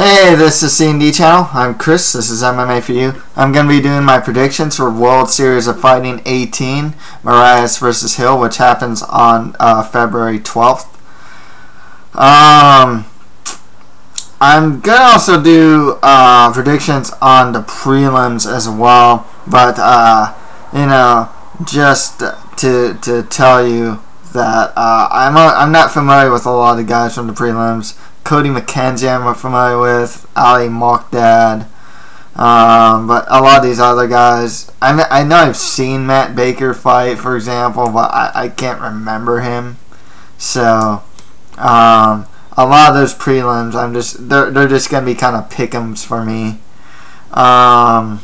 Hey, this is C&D Channel. I'm Chris. This is MMA for you. I'm going to be doing my predictions for World Series of Fighting 18, Moraes versus Hill, which happens on February 12th. I'm going to also do predictions on the prelims as well, but, just to tell you that I'm not familiar with a lot of the guys from the prelims. Cody McKenzie I'm familiar with, Mokdad, but a lot of these other guys, I know I've seen Matt Baker fight, for example, but I can't remember him. So a lot of those prelims, they're just gonna be kind of pick'ems for me. I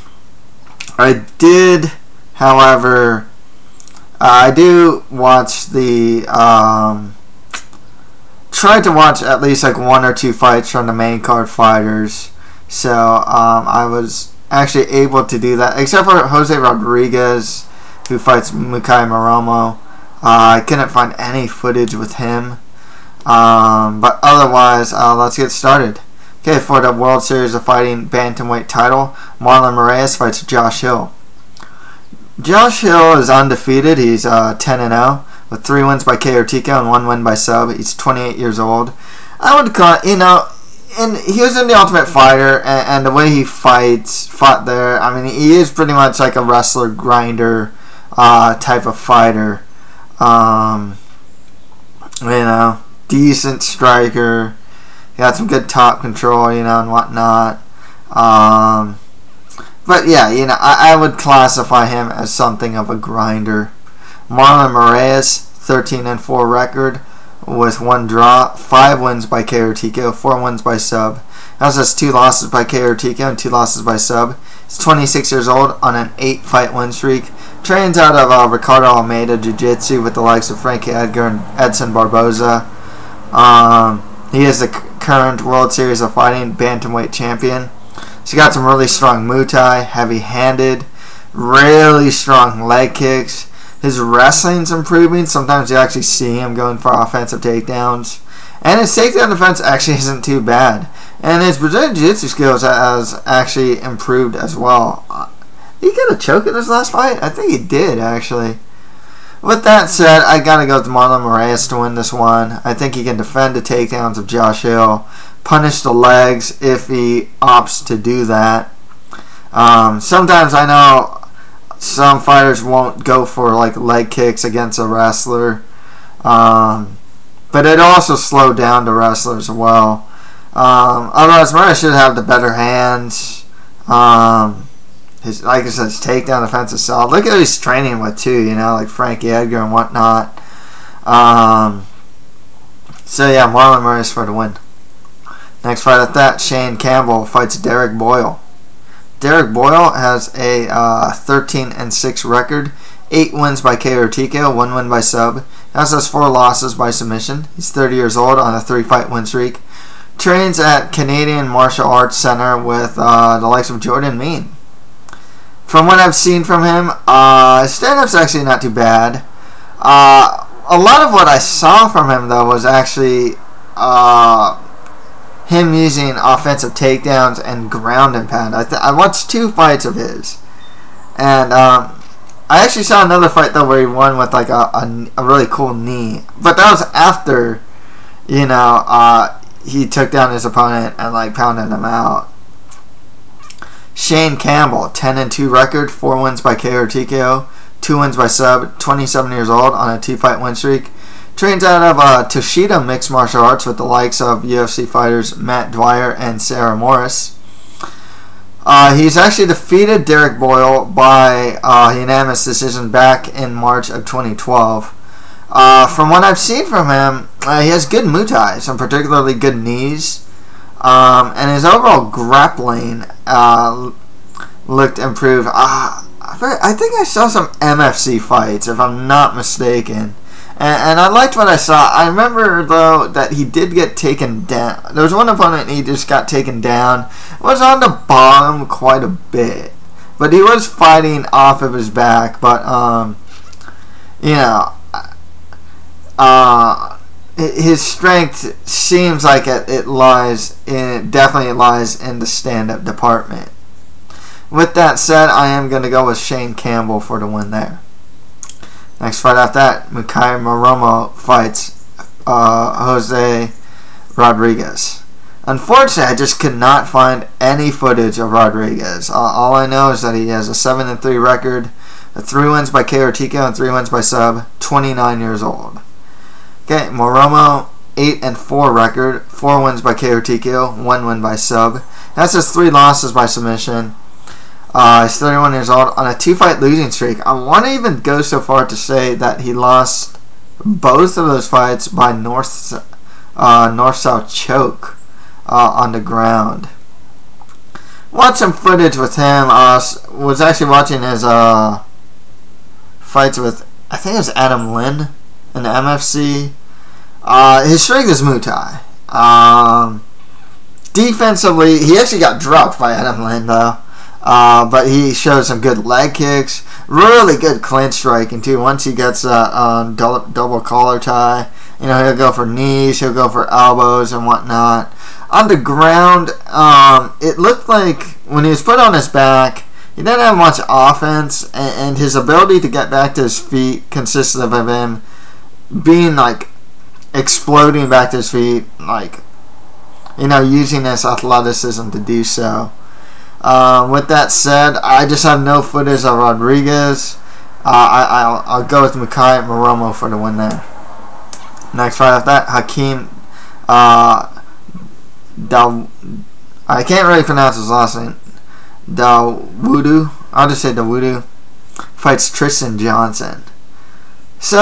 did, however, I do watch the tried to watch at least like one or two fights from the main card fighters, so I was actually able to do that, except for Jose Rodriguez, who fights Mukai Maromo. I couldn't find any footage with him, but otherwise, let's get started. Okay, for the World Series of Fighting bantamweight title, Marlon Moraes fights Josh Hill. Josh Hill is undefeated. He's 10-0. with 3 wins by KO TKO and 1 win by sub. He's 28 years old. I would call, and he was in the Ultimate Fighter, and the way he fought there, I mean, he is pretty much like a wrestler grinder type of fighter. Decent striker. He got some good top control, and whatnot. But yeah, I would classify him as something of a grinder. Marlon Moraes, 13-4 record with 1 draw, 5 wins by KO TKO, 4 wins by sub. He also has 2 losses by KO TKO and 2 losses by sub. He's 26 years old on an 8-fight win streak. Trains out of Ricardo Almeida Jiu-Jitsu with the likes of Frankie Edgar and Edson Barboza. He is the current World Series of Fighting bantamweight champion. He's got some really strong Muay Thai, heavy-handed, really strong leg kicks. His wrestling's improving. Sometimes you actually see him going for offensive takedowns. And his takedown defense actually isn't too bad. And his Brazilian Jiu-Jitsu skills has actually improved as well. He got a choke in his last fight? I think he did, actually. With that said, I gotta go with Marlon Moraes to win this one. I think he can defend the takedowns of Josh Hill, punish the legs if he opts to do that. Sometimes I know some fighters won't go for like leg kicks against a wrestler, but it also slowed down the wrestlers as well. Otherwise, Moraes should have the better hands. Like I said, his takedown defense is solid. Look at who he's training with too, like Frankie Edgar and whatnot. So yeah, Marlon Moraes for the win. Next fight at that, Shane Campbell fights Derek Boyle. Derek Boyle has a 13-6 record, 8 wins by KO TKO, 1 win by sub. He also has 4 losses by submission. He's 30 years old on a 3-fight win streak. Trains at Canadian Martial Arts Center with the likes of Jordan Mean. From what I've seen from him, his stand-up's actually not too bad. A lot of what I saw from him, though, was actually him using offensive takedowns and ground and pound. I watched 2 fights of his, and I actually saw another fight though where he won with like a really cool knee, but that was after he took down his opponent and like pounded him out. Shane Campbell, 10-2 record, 4 wins by KO TKO, 2 wins by sub, 27 years old on a 2-fight win streak. Trains out of Toshida Mixed Martial Arts with the likes of UFC fighters Matt Dwyer and Sarah Morris. He's actually defeated Derek Boyle by unanimous decision back in March of 2012. From what I've seen from him, he has good Muay Thai, some particularly good knees, and his overall grappling looked improved. I think I saw some MFC fights, if I'm not mistaken. And I liked what I saw. I remember, though, that he did get taken down. There was one opponent he just got taken down. Was on the bottom quite a bit. But he was fighting off of his back. But, his strength seems like it lies in, definitely lies in the stand-up department. With that said, I am going to go with Shane Campbell for the win there. Next fight after that, Mukai Maromo fights Jose Rodriguez. Unfortunately, I just could not find any footage of Rodriguez. All I know is that he has a 7-3 record, 3 wins by KO or TKO and 3 wins by sub, 29 years old. Okay, Maromo, 8-4 record, 4 wins by KO or TKO, 1 win by sub. That's his 3 losses by submission. He's 31 years old on a 2-fight losing streak. I want to even go so far to say that he lost both of those fights by north-south choke on the ground. Watched some footage with him. Was actually watching his fights with, I think it was Adam Lin in the MFC. His strength is Muay Thai. Defensively, he actually got dropped by Adam Lin though. But he showed some good leg kicks, really good clinch striking too. Once he gets that double collar tie, you know, he'll go for knees, he'll go for elbows and whatnot. On the ground, it looked like when he was put on his back, he didn't have much offense, and his ability to get back to his feet consisted of him being like exploding back to his feet, like, you know, using his athleticism to do so. With that said, I just have no footage of Rodriguez. I'll go with Mukai Maromo for the win there. Next fight after that, Hakeem I can't really pronounce his last name. Dawodu. I'll just say Dawodu. Fights Tristan Johnson. So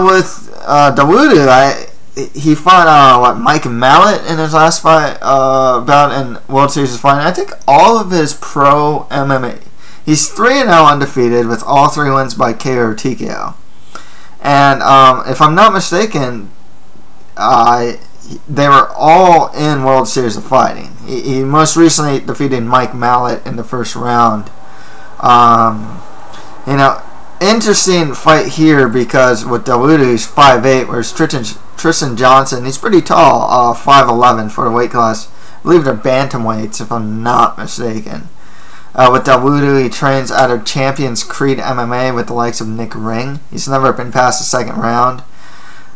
with Dawodu, he fought Mike Mallet in his last fight bout in World Series of Fighting. I think all of his pro MMA. He's 3-0 undefeated with all 3 wins by KO or TKO. And if I'm not mistaken, they were all in World Series of Fighting. He most recently defeated Mike Mallet in the first round. You know, interesting fight here because with Dawodu, he's 5'8", whereas Tristan Johnson, he's pretty tall, 5'11" for the weight class. I believe they're bantamweights, if I'm not mistaken. With Dawodu, he trains out of Champions Creed MMA with the likes of Nick Ring. He's never been past the second round.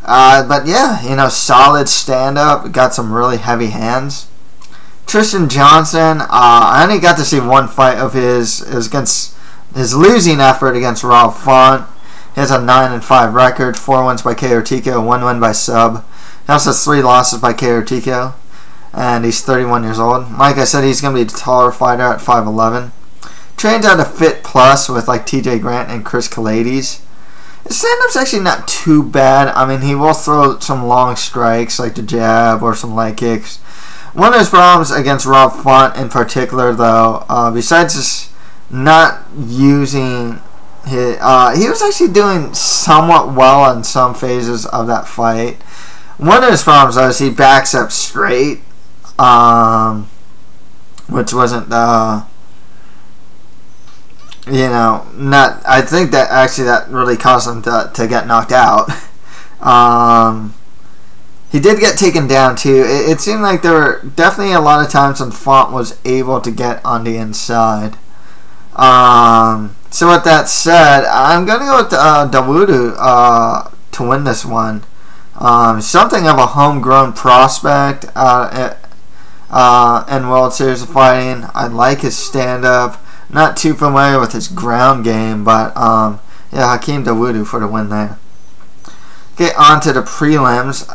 But yeah, you know, solid stand-up. Got some really heavy hands. Tristan Johnson, I only got to see one fight of his. It was against his losing effort against Rob Font. He has a 9-5 record, 4 wins by KO or TKO, 1 win by sub. He also has 3 losses by KO or TKO, and he's 31 years old. Like I said, he's going to be a taller fighter at 5'11". Trains out of Fit Plus with like TJ Grant and Chris Kalades. His stand-up's actually not too bad. I mean, he will throw some long strikes like the jab or some leg kicks. One of his problems against Rob Font in particular, though, besides just not using his, he was actually doing somewhat well in some phases of that fight. One of his problems, though, is he backs up straight, which wasn't, you know, not. I think that actually that really caused him to get knocked out. He did get taken down too. It seemed like there were definitely a lot of times when Font was able to get on the inside. So with that said, I'm gonna go with Dawodu to win this one. Something of a homegrown prospect in World Series of Fighting. I like his stand-up. Not too familiar with his ground game, but yeah, Hakeem Dawodu for the win there. Okay, on to the prelims.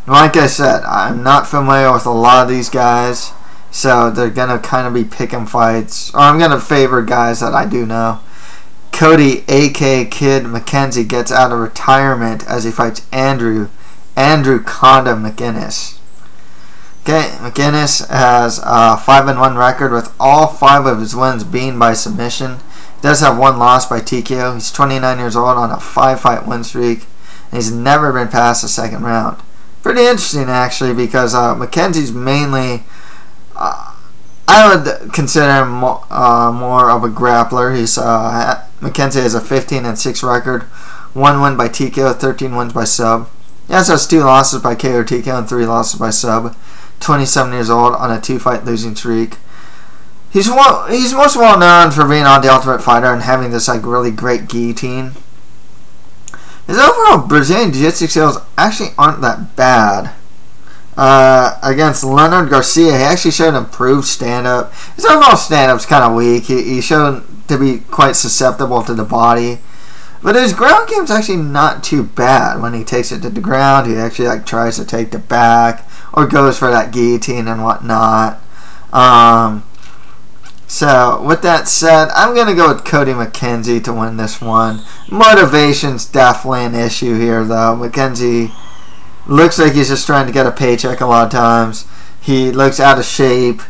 Like I said, I'm not familiar with a lot of these guys, so they're gonna kind of be pick'em fights. Or I'm gonna favor guys that I do know. Cody, AK Kid McKenzie, gets out of retirement as he fights Andrew Conda McInnes. Okay, McInnes has a 5-1 record with all 5 of his wins being by submission. He does have 1 loss by TKO. He's 29 years old on a 5-fight win streak, and he's never been past the second round. Pretty interesting, actually, because McKenzie's mainly, I would consider him more of a grappler. McKenzie has a 15-6 record, 1 win by TKO, 13 wins by sub. He also has 2 losses by KO or TKO and 3 losses by sub. 27 years old on a 2-fight losing streak. He's most well known for being on The Ultimate Fighter and having this like really great guillotine. His overall Brazilian Jiu-Jitsu skills actually aren't that bad. Against Leonard Garcia, he actually showed improved stand-up. His overall stand-up's kind of weak. He showed to be quite susceptible to the body. But his ground game's actually not too bad. When he takes it to the ground, he actually like tries to take the back or goes for that guillotine and whatnot. So, with that said, I'm going to go with Cody McKenzie to win this one. Motivation's definitely an issue here, though. McKenzie looks like he's just trying to get a paycheck a lot of times. He looks out of shape.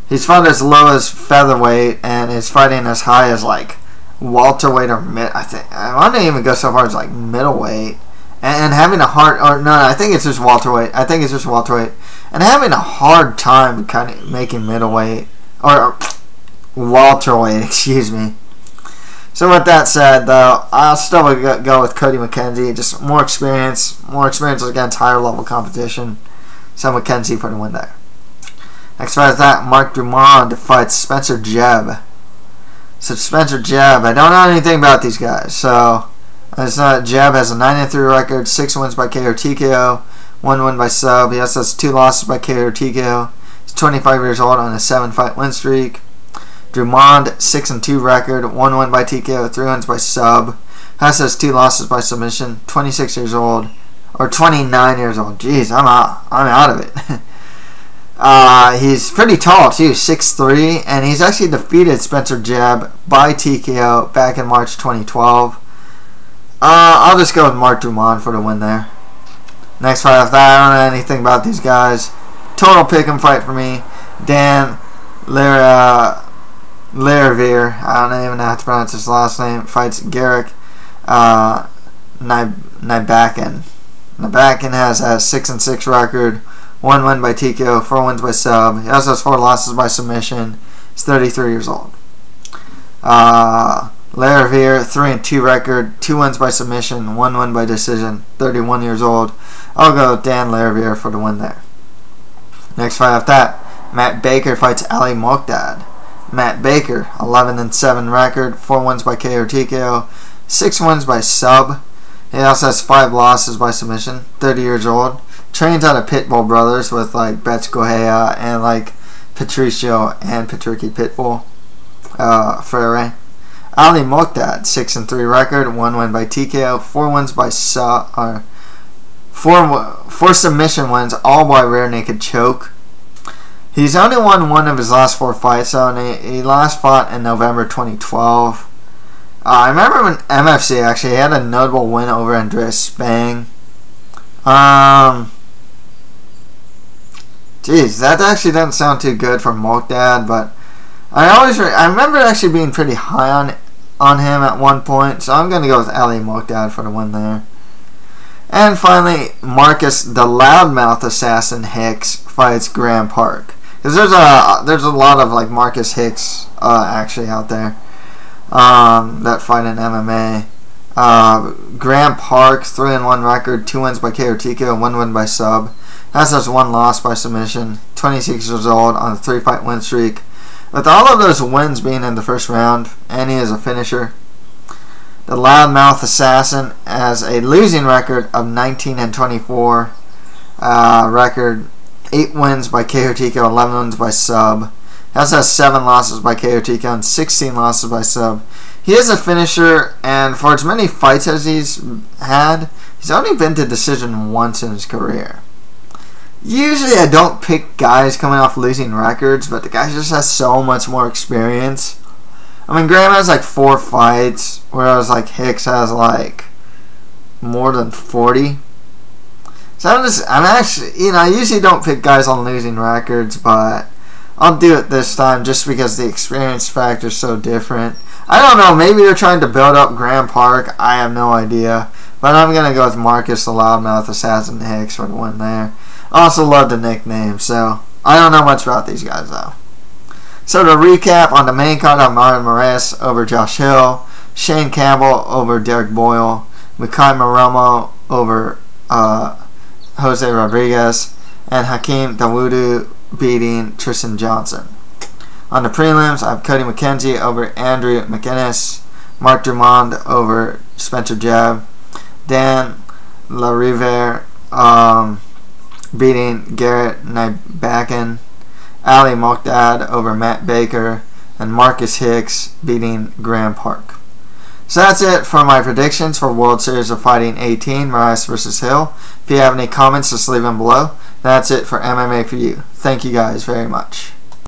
He's fought as low as featherweight, and is fighting as high as, like, welterweight or mid. I want to even go so far as, like, middleweight. And having a hard... Or, no, I think it's just welterweight. And having a hard time kind of making middleweight. Or... welterweight, excuse me. So with that said, though, I'll still go with Cody McKenzie. Just more experience against higher level competition. So McKenzie for the win there. Next fight is that Drummond fights Spencer Jebb. So Spencer Jebb, I don't know anything about these guys. So Jebb has a 9-3 record, 6 wins by KO or TKO, 1 win by sub. He also has 2 losses by KO or TKO. He's 25 years old on a 7-fight win streak. Drummond, 6-2 record, 1 win by TKO, 3 wins by sub. Has 2 losses by submission, 26 years old, or 29 years old. Jeez, I'm out of it. He's pretty tall too, 6'3", and he's actually defeated Spencer Jebb by TKO back in March 2012. I'll just go with Mark Drummond for the win there. Next fight after that, I don't know anything about these guys. Total pick'em fight for me. Dan Lariviere, I don't even know how to pronounce his last name, fights Garret Nybakken. Nybakken has a 6-6 record, 1 win by TKO, 4 wins by sub. He also has 4 losses by submission. He's 33 years old. Lariviere, 3-2 record, 2 wins by submission, 1 win by decision, 31 years old. I'll go with Dan Lariviere for the win there. Next fight after that, Matt Baker fights Ali Mokdad. Matt Baker, 11-7 record, 4 wins by KO or TKO, 6 wins by sub. He also has 5 losses by submission, 30 years old. Trains out of Pitbull Brothers with like Betts Correa and like Patricio and Patricky Pitbull Freire. Ali Mokdad, 6-3 record, 1 win by TKO, 4 wins by sub, or 4 submission wins, all by rear naked choke. He's only won 1 of his last 4 fights, so he last fought in November 2012. I remember when MFC actually had a notable win over Andreas Spang. Geez, that actually doesn't sound too good for Mokdad, but I remember actually being pretty high on him at one point, so I'm going to go with Ali Mokdad for the win there. And finally, Marcus the Loudmouth Assassin Hicks fights Graham Park. Because there's a lot of like Marcus Hicks actually out there that fight in MMA. Graham Park, 3-1 record, 2 wins by KO or TKO, 1 win by sub. Has 1 loss by submission. 26 years old on a 3-fight win streak. With all of those wins being in the first round, and he is a finisher. The Loudmouth Assassin has a losing record of 19-24 record. 8 wins by KO or TKO, 11 wins by sub. He also has 7 losses by KO or TKO and 16 losses by sub. He is a finisher, and for as many fights as he's had, he's only been to decision once in his career. Usually I don't pick guys coming off losing records, but the guy just has so much more experience. I mean, Graham has like 4 fights, whereas like Hicks has like more than 40. So I'm actually, I usually don't pick guys on losing records, but I'll do it this time just because the experience factor is so different. I don't know, maybe they're trying to build up Graham Park, I have no idea. But I'm going to go with Marcus the Loudmouth Assassin Hicks for the win there. I also love the nickname, so I don't know much about these guys though. So to recap, on the main card, I'm Marlon Moraes over Josh Hill, Shane Campbell over Derek Boyle, Mukai Maromo over Jose Rodriguez, and Hakeem Dawodu beating Tristan Johnson. On the prelims, I have Cody McKenzie over Andrew McInnes, Mark Drummond over Spencer Jebb, Dan Lariviere beating Garret Nybakken, Ali Mokdad over Matt Baker, and Marcus Hicks beating Graham Park. So that's it for my predictions for World Series of Fighting 18, Moraes vs. Hill. If you have any comments, just leave them below. That's it for MMA for You. Thank you guys very much.